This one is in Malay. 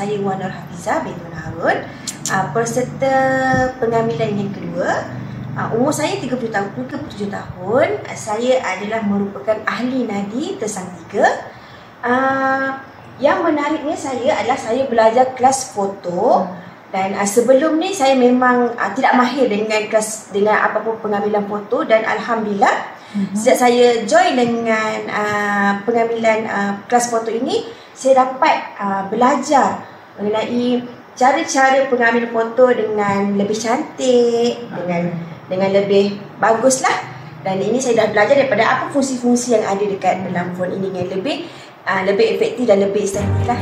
saya Wan Nur Hafizah binti Harun, peserta pengambilan yang kedua. Umur saya 37 tahun. Saya adalah merupakan ahli nadi tersang 3. Yang menariknya saya adalah saya belajar kelas foto. Dan sebelum ni saya memang tidak mahir dengan apa-apa pengambilan foto. Dan Alhamdulillah sejak saya join dengan pengambilan kelas foto ini, saya dapat belajar mengenai cara-cara pengambilan foto dengan lebih cantik, dengan lebih bagus lah. Dan ini saya dah belajar daripada apa fungsi-fungsi yang ada dekat dalam phone ini yang lebih efektif dan lebih estetik lah.